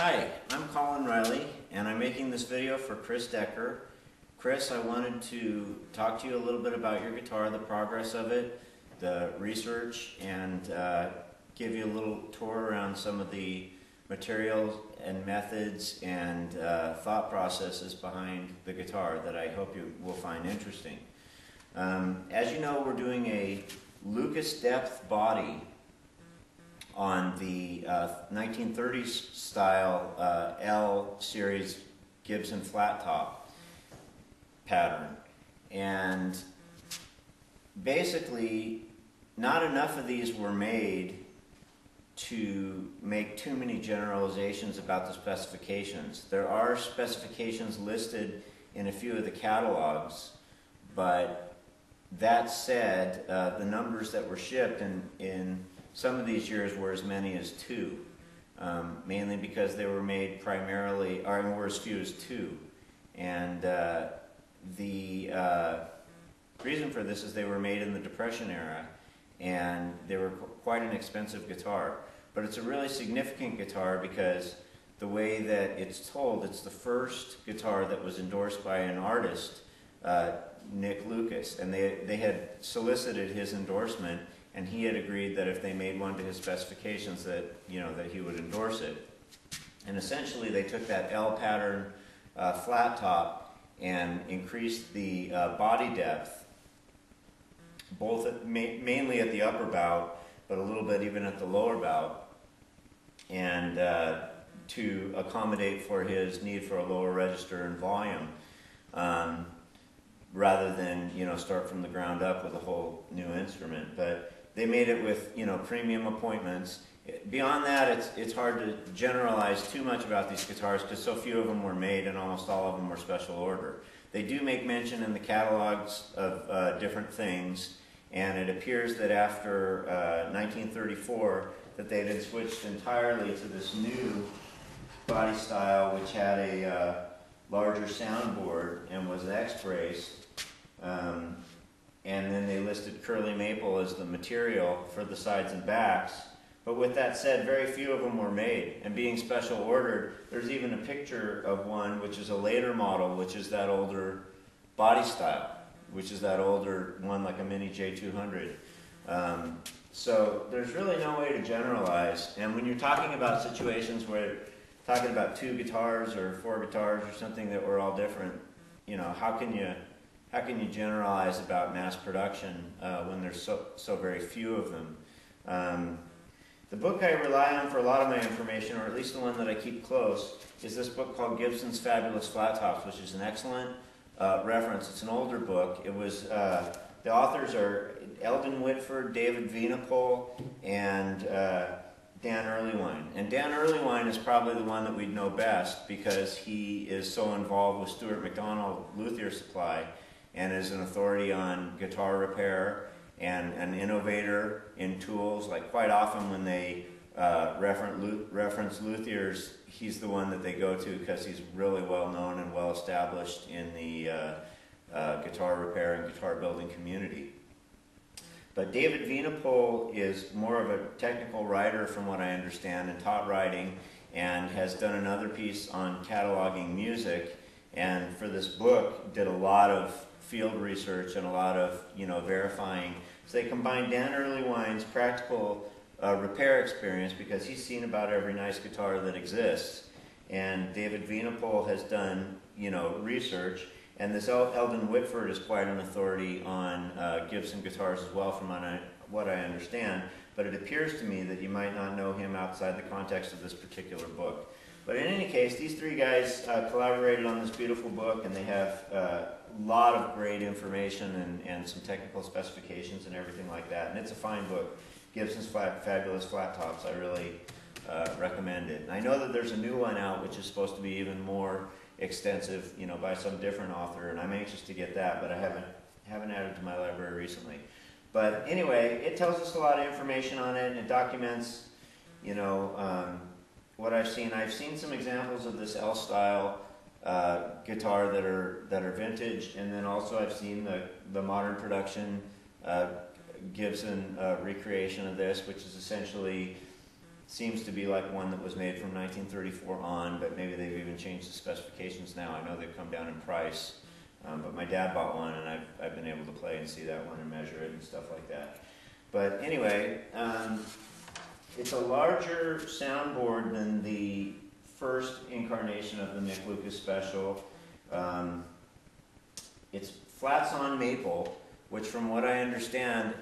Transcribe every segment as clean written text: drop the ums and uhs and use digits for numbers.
Hi, I'm Collin Riley, and I'm making this video for Chris Decker. Chris, I wanted to talk to you a little bit about your guitar, the progress of it, the research, and give you a little tour around some of the materials and methods and thought processes behind the guitar that I hope you will find interesting. As you know, we're doing a Lucas depth body on the 1930s style L series Gibson flat top pattern, and basically not enough of these were made to make too many generalizations about the specifications. There are specifications listed in a few of the catalogs, but that said, the numbers that were shipped in some of these years were as many as 2, mainly because they were made primarily, or were as few as 2. And the reason for this is they were made in the Depression era, and they were quite an expensive guitar. But it's a really significant guitar because the way that it's told, it's the first guitar that was endorsed by an artist, Nick Lucas, and they had solicited his endorsement, and he had agreed that if they made one to his specifications that, that he would endorse it. And essentially they took that L pattern flat top and increased the body depth, both mainly at the upper bout, but a little bit even at the lower bout, and to accommodate for his need for a lower register and volume, rather than start from the ground up with a whole new instrument. But they made it with premium appointments. Beyond that, it's hard to generalize too much about these guitars because so few of them were made and almost all of them were special order. They do make mention in the catalogs of different things, and it appears that after 1934 that they had switched entirely to this new body style, which had a larger soundboard and was X-braced. And then they listed curly maple as the material for the sides and backs. But with that said, very few of them were made. And being special ordered, there's even a picture of one which is a later model, which is that older body style, which is that older one like a Mini J200. So there's really no way to generalize. And when you're talking about situations where you're talking about 2 guitars or 4 guitars or something that were all different, how can you generalize about mass production when there's so very few of them? The book I rely on for a lot of my information, or at least the one that I keep close, is this book called Gibson's Fabulous Flattops, which is an excellent reference. It's an older book. It was the authors are Eldon Whitford, David Venepol, and Dan Earlywine. And Dan Earlywine is probably the one that we'd know best because he is so involved with Stuart McDonald Luthier Supply and is an authority on guitar repair and an innovator in tools. Like quite often when they reference luthiers, he's the one that they go to because he's really well known and well established in the guitar repair and guitar building community. But David Venepol is more of a technical writer from what I understand, and taught writing, and has done another piece on cataloging music, and for this book did a lot of field research and a lot of verifying. So they combined Dan Earlywine's practical repair experience, because he's seen about every nice guitar that exists, and David Venepol has done research. And this Eldon Whitford is quite an authority on Gibson guitars as well, from what I understand. But it appears to me that you might not know him outside the context of this particular book. But in any case, these 3 guys collaborated on this beautiful book, and they have a lot of great information and some technical specifications and everything like that. And it's a fine book, Gibson's Fabulous Flattops. I really recommend it. And I know that there's a new one out which is supposed to be even more extensive, by some different author, and I'm anxious to get that, but I haven't added to my library recently. But anyway, it tells us a lot of information on it, and it documents, what I've seen. I've seen some examples of this L style guitar that are vintage, and then also I've seen the modern production Gibson recreation of this, which is essentially seems to be like one that was made from 1934 on, but maybe they've even changed the specifications now. I know they've come down in price, but my dad bought one, and I've been able to play and see that one and measure it and stuff like that. But anyway, it's a larger soundboard than the first incarnation of the Mick Lucas Special. It's flats on maple, which from what I understand,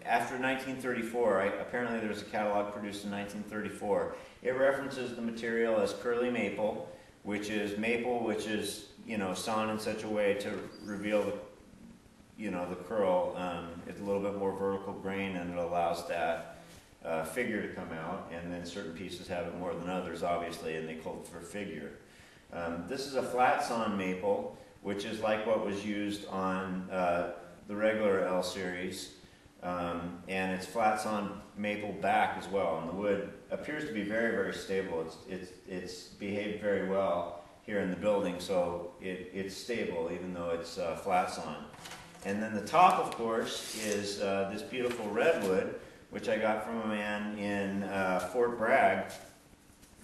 after 1934, apparently there was a catalog produced in 1934. It references the material as curly maple, which is sawn in such a way to reveal the curl. It's a little bit more vertical grain, and it allows that figure to come out. And then certain pieces have it more than others, obviously, and they call it for figure. This is a flat sawn maple, which is like what was used on the regular L series. And it's flat sawn maple back as well, and the wood appears to be very, very stable. It's behaved very well here in the building, so it's stable even though it's flat sawn. And then the top, of course, is this beautiful redwood, which I got from a man in Fort Bragg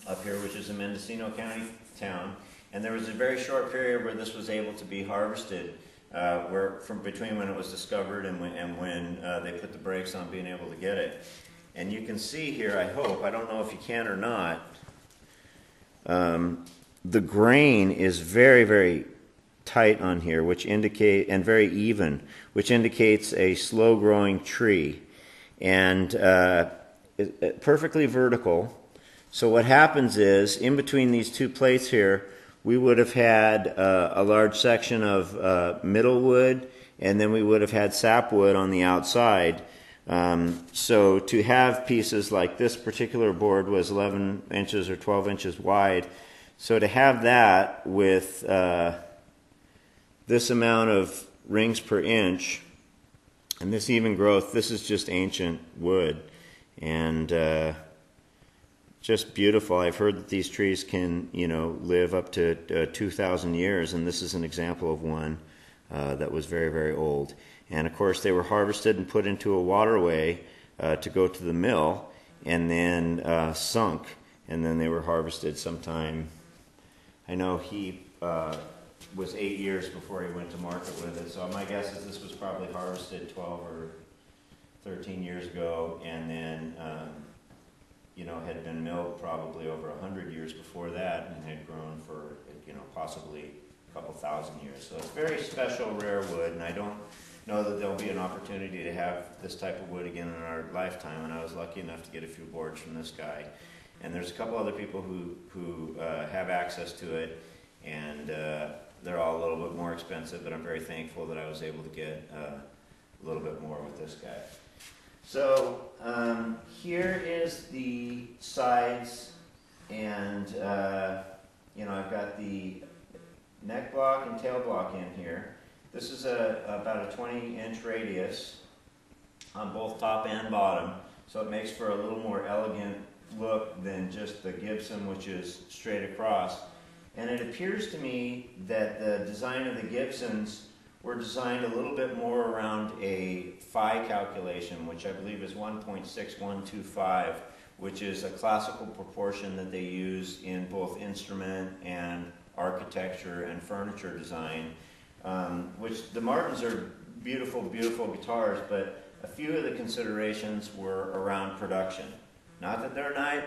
up here, which is a Mendocino County town. And there was a very short period where this was able to be harvested. Between when it was discovered and when they put the brakes on being able to get it. And you can see here, I hope, I don't know if you can or not, the grain is very, very tight on here, and very even, which indicates a slow-growing tree. And perfectly vertical. So what happens is, in between these two plates here, we would have had a large section of middle wood, and then we would have had sapwood on the outside. So to have pieces like this particular board was 11 inches or 12 inches wide. So to have that with this amount of rings per inch, and this even growth, this is just ancient wood. And just beautiful. I've heard that these trees can, live up to 2,000 years, and this is an example of one that was very, very old. And of course, they were harvested and put into a waterway to go to the mill, and then sunk, and then they were harvested sometime. I know he was 8 years before he went to market with it, so my guess is this was probably harvested 12 or 13 years ago, and then had been milled probably over 100 years before that, and had grown for, possibly a couple thousand years. So it's very special, rare wood, and I don't know that there'll be an opportunity to have this type of wood again in our lifetime, and I was lucky enough to get a few boards from this guy. And there's a couple other people who have access to it, and they're all a little bit more expensive, but I'm very thankful that I was able to get a little bit more with this guy. So here is the sides, and I've got the neck block and tail block in here. This is about a 20-inch radius on both top and bottom, so it makes for a little more elegant look than just the Gibson, which is straight across. And it appears to me that the design of the Gibsons were designed a little bit more around a phi calculation, which I believe is 1.6125, which is a classical proportion that they use in both instrument and architecture and furniture design, which the Martins are beautiful, beautiful guitars, but a few of the considerations were around production. Not that they're not,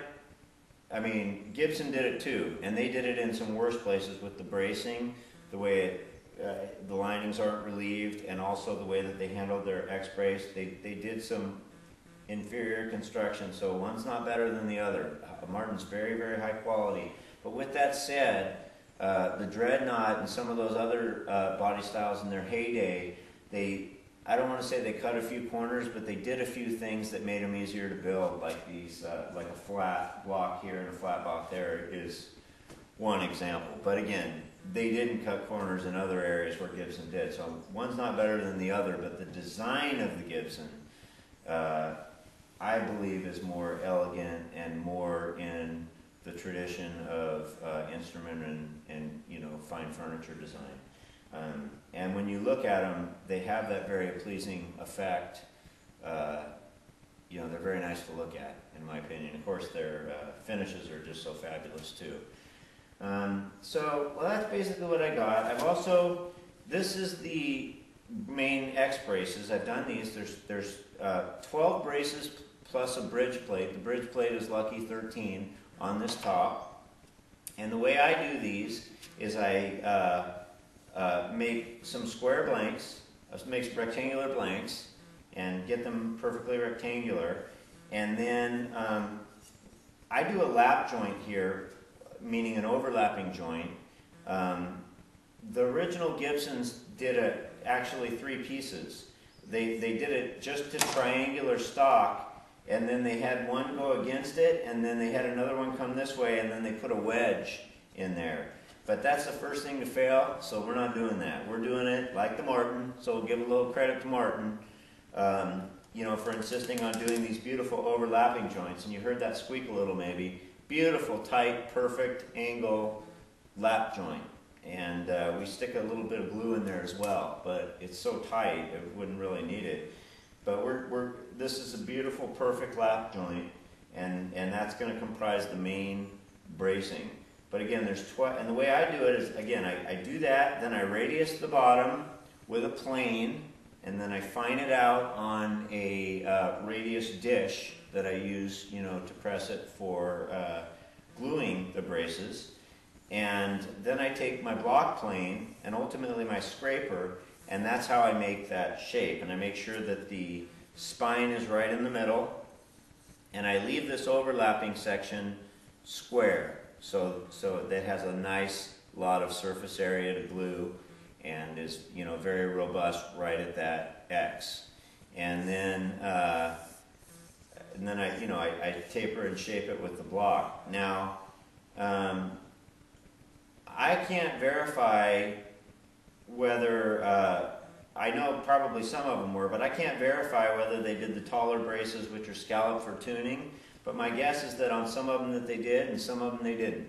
Gibson did it too, and they did it in some worse places with the bracing, the way the linings aren't relieved, and also the way that they handled their X-brace. They did some inferior construction, so one's not better than the other. Martin's very, very high quality. But with that said, the Dreadnought and some of those other body styles in their heyday, I don't want to say they cut a few corners, but they did a few things that made them easier to build, like these, like a flat block here and a flat block there is one example. But again, they didn't cut corners in other areas where Gibson did. So one's not better than the other, but the design of the Gibson, I believe, is more elegant and more in the tradition of instrument and fine furniture design. And when you look at them, they have that very pleasing effect you know, they're very nice to look at, in my opinion. Of course, their finishes are just so fabulous too. So, well, that's basically what I got. I've also, this is the main X braces. I've done these. There's 12 braces plus a bridge plate. The bridge plate is lucky 13 on this top. And the way I do these is I make some square blanks, make some rectangular blanks, and get them perfectly rectangular. And then I do a lap joint here, meaning an overlapping joint. The original Gibsons did actually 3 pieces. They did it just to triangular stock, and then they had one go against it, and then they had another one come this way, and then they put a wedge in there. But that's the first thing to fail, so we're not doing that. We're doing it like the Martin, so we'll give a little credit to Martin, you know, for insisting on doing these beautiful overlapping joints. And you heard that squeak a little maybe. Beautiful, tight, perfect angle lap joint. And we stick a little bit of glue in there as well, but it's so tight it wouldn't really need it. But this is a beautiful, perfect lap joint, and that's going to comprise the main bracing. But again, there's 12, and the way I do it is, again, I do that, then I radius the bottom with a plane, and then I fine it out on a radius dish that I use, you know, to press it for gluing the braces. And then I take my block plane and ultimately my scraper, and that's how I make that shape. And I make sure that the spine is right in the middle, and I leave this overlapping section square. So that has a nice lot of surface area to glue and is, you know, very robust right at that X. And then I, you know, I taper and shape it with the block. Now, I can't verify whether, I know probably some of them were, but I can't verify whether they did the taller braces, which are scalloped for tuning. But my guess is that on some of them that they did, and some of them they didn't.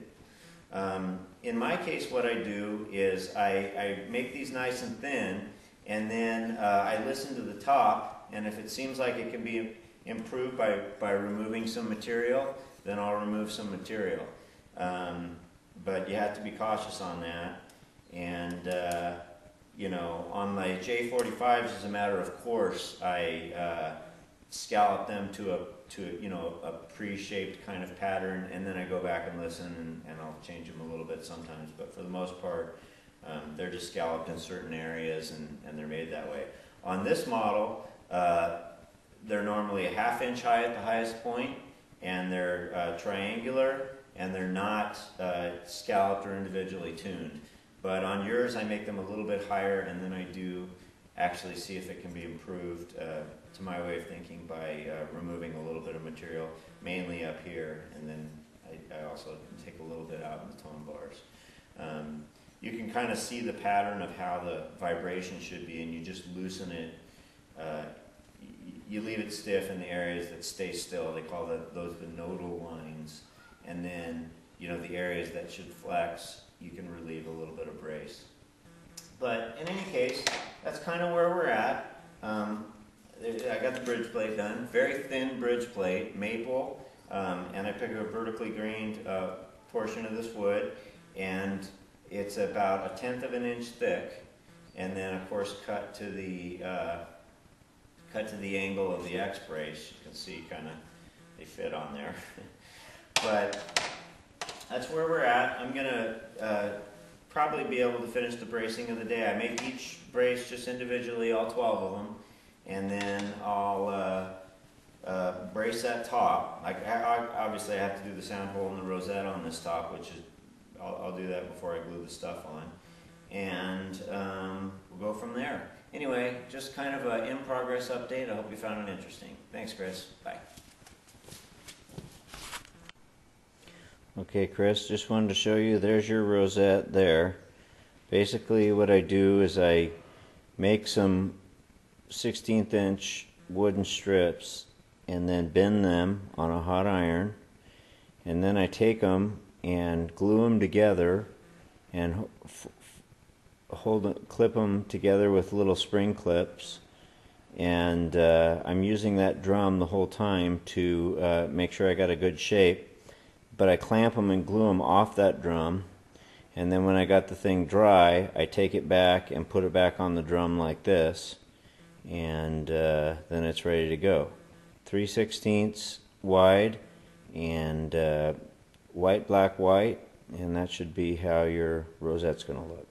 In my case, what I do is I make these nice and thin, and then I listen to the top, and if it seems like it can be improved by removing some material, then I'll remove some material. But you have to be cautious on that. And, you know, on my J45s, as a matter of course, I scallop them to you know, a pre-shaped kind of pattern, and then I go back and listen, and I'll change them a little bit sometimes, but for the most part, they're just scalloped in certain areas, and they're made that way. On this model, they're normally a ½ inch high at the highest point, and they're triangular, and they're not scalloped or individually tuned. But on yours, I make them a little bit higher, and then I do actually see if it can be improved, to my way of thinking, by removing a little bit of material, mainly up here, and then I also take a little bit out in the tone bars. You can kind of see the pattern of how the vibration should be, and you just loosen it. You leave it stiff in the areas that stay still. They call those the nodal lines. And then, you know, the areas that should flex, you can relieve a little bit of brace. But in any case, that's kind of where we're at. I got the bridge plate done. Very thin bridge plate, maple, and I pick a vertically grained portion of this wood, and it's about 1/10 of an inch thick, and then of course cut to the angle of the X brace. You can see kind of they fit on there. But that's where we're at. I'm gonna probably be able to finish the bracing of the day. I make each brace just individually, all 12 of them, and then I'll brace that top. Obviously I have to do the sound hole and the rosette on this top, which is, I'll do that before I glue the stuff on, and we'll go from there. Anyway, just kind of an in-progress update. I hope you found it interesting. Thanks, Chris. Bye. Okay, Chris, just wanted to show you, there's your rosette there. Basically what I do is I make some 1/16 inch wooden strips and then bend them on a hot iron, and then I take them and glue them together and clip them together with little spring clips, and I'm using that drum the whole time to make sure I got a good shape. But I clamp them and glue them off that drum, and then when I got the thing dry, I take it back and put it back on the drum like this, and then it's ready to go. 3/16 wide, and white, black, white, and that should be how your rosette's going to look.